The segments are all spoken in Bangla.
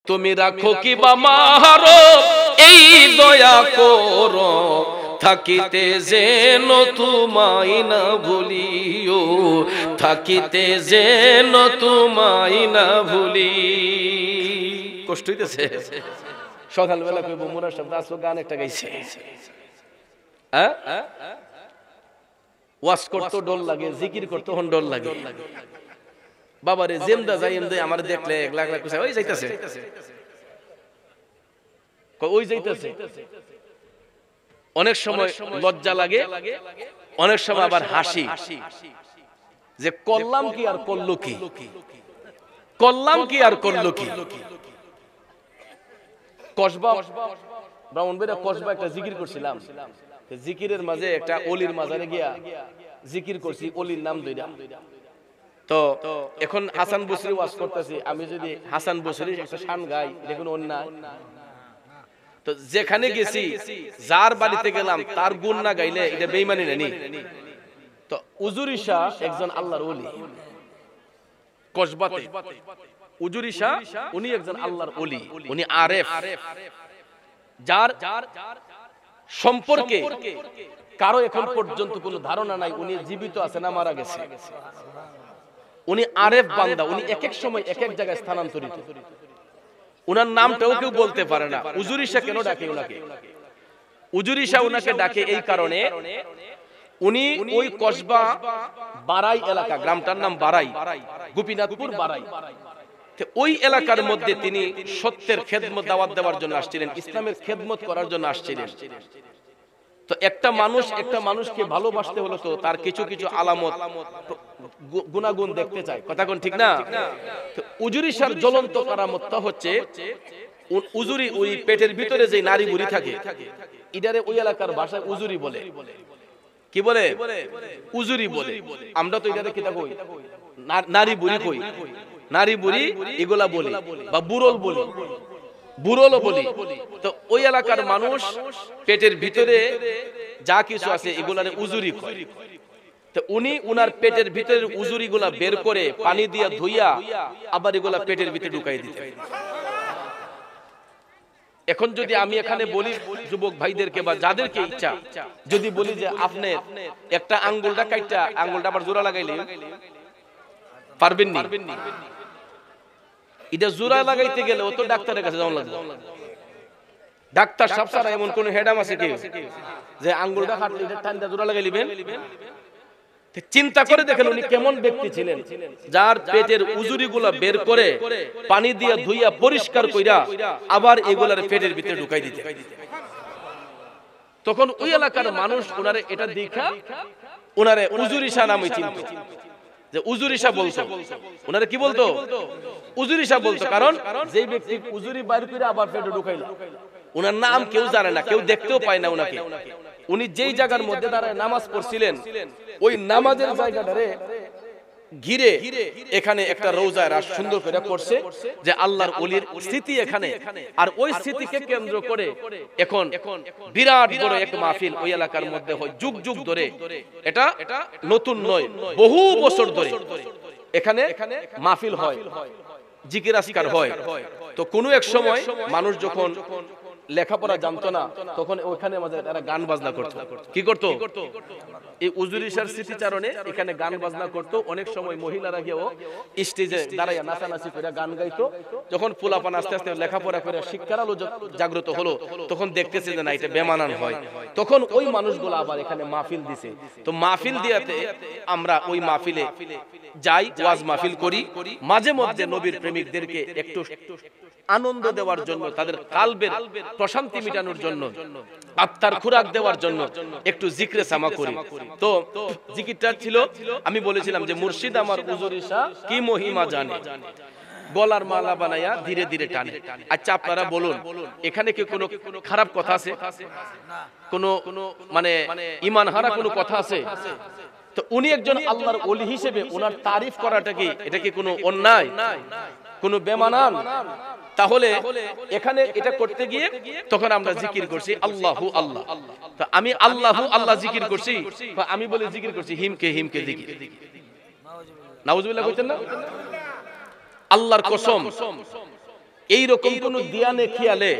তুমি রাখো কি বা মারো এই দয়া করো থাকিতে যেন তোমায় না ভুলিও থাকিতে যেন তোমায় না ভুলি কষ্ট হইতেছে সকালবেলা কইব মুরাদ সাহেব আসলো গান একটা গাইছে হ্যাঁ ওয়াজ করতে ডর লাগে জিকির করতে হন ডর লাগে বাবারে জেমদা যাইম দে আমার দেখলে এক লাখ লাখ কইছে ওই যাইতাছে ওই যাইতাছে অনেক সময় লজ্জা লাগে অনেক সময় আবার হাসি যে করলাম কি আর করলো কি করলাম কি আর করলো কি কসবা ব্রাহ্মণবাড়িয়া কসবা একটা জিকির করছিলাম জিকিরের মাঝে একটা অলির মাজারে গিয়া জিকির করছি অলির নাম ধইরা তো এখন হাসান বসরি ওয়াজ করতেছি আমি যদি হাসান বসরি একটা শান গাই দেখুন অন্যায় তো যেখানে গেছি যার বাড়িতে গেলাম তার গুণ না গাইলে এটা বেঈমানি নানি তো উজুরি শাহ একজন আল্লাহর ওলি কসবাতে উজুরি শাহ উনি একজন আল্লাহর ওলি উনি আরেফ যার সম্পর্কে কারো এখন পর্যন্ত কোনো ধারণা নাই উনি জীবিত আছে না মারা গেছে উনি আরেফ বান্দা উনি এক এক সময় এক এক জায়গায় স্থানান্তরিত উনার নামটাও কেউ বলতে পারে না উজুরি শাহ কেন ডাকে উনাকে উজুরি শাহ উনাকে ডাকে এই কারণে উনি ওই কসবা বারাই এলাকা গ্রামটার নাম বারাই গোপীনাথপুর বারাই ওই এলাকার মধ্যে তিনি সত্যের খেদমত দাওয়াত দেওয়ার জন্য আসছিলেন ইসলামের খেদমত করার জন্য আসছিলেন তো একটা মানুষকে ভালোবাসতে হলো তো তার কিছু কিছু আলামত গুণাগুণ দেখতে চায় কথা কোন ঠিক না উজুরি শাহর জ্বলন্ত কারামতটা হচ্ছে উজুরি ওই পেটের ভিতরে যে নারী বুড়ি থাকে ইদারে ওই এলাকার ভাষায় উজুরি বলে কি বলে উজুরি বলে আমরা তো ইদারে কিতা কই নারী বুড়ি কই নারী বুড়ি এগুলা বলি বা বুড়ল বলি বুড়লও বলি তো ওই এলাকার মানুষ পেটের ভিতরে যা কিছু আছে এগুলারে উজুরি কয় তো উনি উনার পেটের ভিতরের উজুরিগুলা বের করে পানি দিয়া ধুইয়া আবার এগুলা পেটের ভিতরে ঢুকাই দিতে এখন যদি আমি এখানে বলি যুবক ভাইদেরকে বা যাদেরকে ইচ্ছা যদি বলি যে আপনি একটা আঙ্গুলটা কাইটা আঙ্গুলটা আবার জোড়া লাগাইলে পারবেন না এটা জোড়া লাগাইতে গেলে ও তো ডাক্তারের কাছে যাওয়া লাগবে ডাক্তার সব সারা এমন কোন হেডাম আছে কি যে আঙ্গুলটা কাটলে এটা টান দিয়ে জোড়া লাগাই নেবেন চিন্তা করে দেখেন উনি কেমন ব্যক্তি ছিলেন যার পেটের উজুরিগুলা বের করে পানি দিয়ে ধুইয়া পরিষ্কার কইরা আবার এগুলার পেটের ভিতরে ঢুকাই দিতে তখন ওই এলাকার মানুষ ওনারে এটা দেখা ওনারে উজুরি শাহ নামে চিনতো যে উজুরি শাহ বলতো ওনারে কি বলতো উজুরি শাহ বলতো কারণ যেই ব্যক্তি উজুরি বাইর করে আবার পেটে ঢুকাইলো ওনার নাম কেউ জানে না কেউ দেখতেও পায় না ওনাকে উনি যেই জায়গার মধ্যে দাঁড়ায় নামাজ পড়ছিলেন ওই নামাজের জায়গাটারে ঘিরে এখানে একটা রওজায় রাস সুন্দর করে করছে যে আল্লাহর ওলির স্মৃতি এখানে আর ওই স্মৃতিকে কেন্দ্র করে এখন বিরাট বড় এক মাহফিল ওই এলাকার মধ্যে হয় যুগ যুগ ধরে এটা নতুন নয় বহু বছর ধরে এখানে মাহফিল হয় জিকির আজকার হয় তো কোনো এক সময় মানুষ যখন লেখাপড়া জানতো না তখন ওখানে আমাদের তারা গান বাজনা করতো কি করতো এই উজুরি শাহর স্মৃতিচারণে এখানে গান বাজনা করতো অনেক সময় মহিলারা গিয়েও স্টেজে দাঁড়াইয়া নাচানাচি করে গান গাইতো যখন পোলাপান আস্তে আস্তে লেখাপড়া করে শিক্ষার আলো জাগ্রত হলো তখন দেখতেছে যে না এটা বেমানান হয় তখন ওই মানুষগুলো আবার এখানে মাহফিল দিছে তো মাহফিল দিয়াতে আমরা ওই মাহফিলে যাই ওয়াজ মাহফিল করি মাঝে মধ্যে নবীর প্রেমিকদেরকে একটু আনন্দ দেওয়ার জন্য তাদের কালবের প্রশান্তি মিটানোর জন্য আত্মার খোরাক দেওয়ার জন্য একটু জিকরে সামা করি তো জিকিরটা ছিল আমি বলেছিলাম যে মুর্শিদ আমার উজুরি শাহ কি মহিমা জানে গলার মালা বানায়া ধীরে ধীরে টানে আচ্ছা আপনারা বলুন এখানে কি কোনো খারাপ কথা আছে কোনো মানে ঈমান হারা কোনো কথা আছে তো উনি একজন আল্লাহর ওলি হিসেবে ওনার তারিফ করাটা কি এটা কি কোনো অন্যায় কোনো বেমানান তাহলে এখানে এটা করতে গিয়ে তখন আমরা জিকির করছি আল্লাহু আল্লাহ তো আমি আল্লাহু আল্লাহ জিকির করছি আমি বলি জিকির করছি হিমকে হিমকে জিকির নাউজুবিল্লাহ কইতেন না আল্লাহর কসম এই রকম কোন দিয়ানে খেয়ালে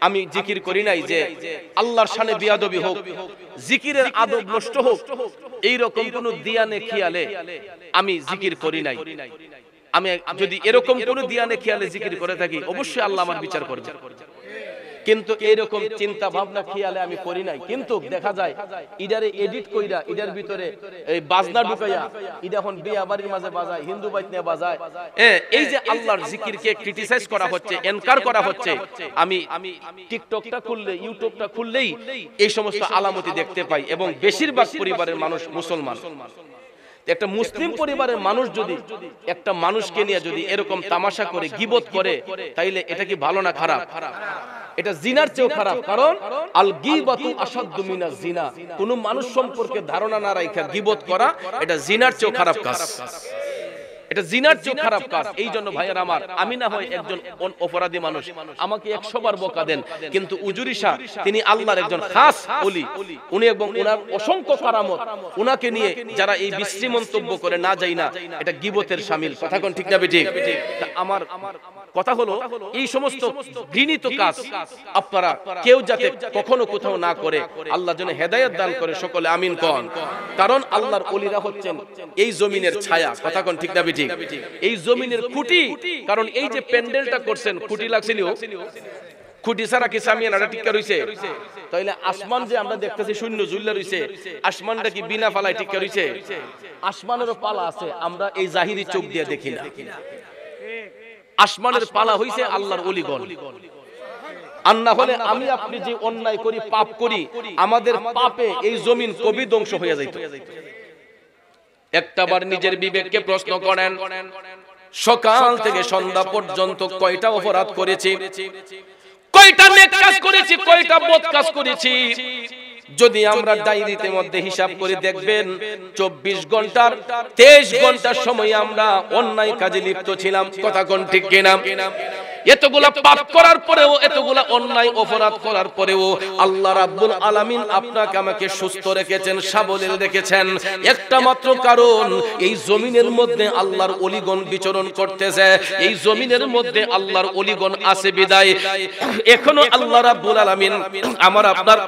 আমি জিকির করি নাই যে আল্লাহর শানে বিয়াদবি হোক, জিকিরের আদব নষ্ট হোক, এই রকম কোন দিয়ানে খেয়ালে আমি জিকির করি নাই। আমি যদি এরকম কোন দিয়ানে খেয়ালে জিকির করে থাকি অবশ্যই আল্লাহ আমার বিচার করবে, কিন্তু এইরকম চিন্তা ভাবনা খেয়ালে আমি করি নাই। কিন্তু দেখা যায় ইডারে এডিট কইরা ইডার ভিতরে এই বাজনা ঢুকাইয়া ইডা এখন বিয়া বাড়ির মাঝে বাজায়, হিন্দু বাইত নিয়ে বাজায়। এই যে আল্লাহর জিকিরকে ক্রিটিসাইজ করা হচ্ছে, এনকার করা হচ্ছে, আমি টিকটকটা খুললে, ইউটিউবটা খুললেই এই সমস্ত আলামতি দেখতে পাই। এবং বেশিরভাগ পরিবারের মানুষ মুসলমান। একটা মুসলিম পরিবারের মানুষ যদি একটা মানুষকে নিয়ে যদি এরকম তামাশা করে, গীবত করে, তাইলে এটা কি ভালো না খারাপ? এটা জিনার চেয়েও খারাপ। কারণ আল গীবাতু আশাদ্দু মিনাজ জিনা, কোন মানুষ সম্পর্কে ধারণা না রাখা গীবত করা এটা জিনার চেয়েও খারাপ কাজ। এটা জিনার চেয়ে খারাপ কাজ। এই জন্য ভাইয়ের আমার, আমি না হয় একজন অপরাধী মানুষ, আমাকে 100 বার বকা দেন, কিন্তু উজুরি শাহ তিনি আল্লাহর একজন খাস ওলি। উনি এবং উনার অসংখ্য কারামত, উনাকে নিয়ে যারা এই বিশ্রী মন্তব্য করে না যাই না, এটা গীবতের শামিল। কথা কোন ঠিক না বেঠিক? আমার কথা হলো এই সমস্ত ঘৃণিত কাজ আপনারা কেউ যাতে কখনো কোথাও না করে, আল্লাহ যেন হেদায়েত দান করে। সকলে আমিন কোন। কারণ আল্লাহর ওলিরা হচ্ছেন এই জমিনের ছায়া। কথা কোন ঠিক না বেঠিক? এই জমিনের খুঁটি। কারণ এই যে প্যান্ডেলটা করছেন, খুঁটি লাগছিল, খুঁটি ছাড়া কি সামিয়ানাটা টিকা রইছে? তাইলে আসমান যে আমরা দেখতেছি শূন্য ঝুল্লা রইছে, আসমানটা কি বিনা পালায় টিকা রইছে? আসমানেরও পালা আছে, আমরা এই জাহিরি চোখ দিয়ে দেখি না। আসমানের পালা হইছে আল্লাহর ওলিগণ। আর না হলে আমি আপনি যে অন্যায় করি, পাপ করি, আমাদের পাপে এই জমিন কবি ধ্বংস হয়ে যাইত। একটাবার নিজের বিবেককে প্রশ্ন করেন, সকাল থেকে সন্ধ্যা পর্যন্ত কয়টা অপরাধ করেছি, কয়টা নেক কাজ করেছি, কয়টা বদ কাজ করেছি? যদি আমরা ডায়েরিতে মধ্যে হিসাব করে দেখবেন 24 ঘন্টার 23 ঘন্টার সময় আমরা অন্যায় কাজে লিপ্ত ছিলাম। কথা কোন ঠিক কিনা? এতগুলা পাপ করার পরেও, এতগুলা অন্যায় অপরাধ করার পরেও আল্লাহ রাব্বুল আলামিন আপনাকে আমাকে সুস্থ রেখেছেন, সাবলীল রেখেছেন একটা মাত্র কারণ, এই জমিনের মধ্যে আল্লাহর ওলিগণ বিচরণ করতেছে, এই জমিনের মধ্যে আল্লাহর ওলিগণ আছে বিদায় এখনো আল্লাহ রাব্বুল আলামিন আমার আপনার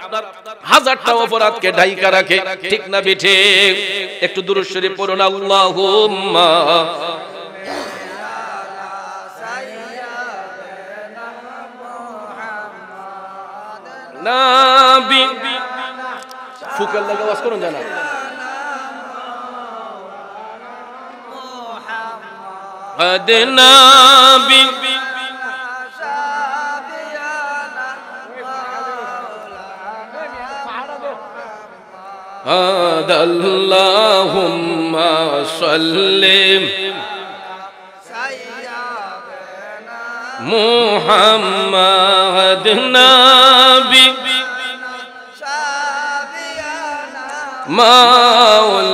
হাজারটা অপরাধকে ঢাইকা রাখে। ঠিক না বেঠিক? একটু দুরূদ শরীফ পড়ুন। আল্লাহুম্মা নাবি ফুকের লাগা ওয়াজ করুন জানা। আদনাবি আল্লাহুম্মা সাল্লি মুহাম্মাদ নাবি মাওলানা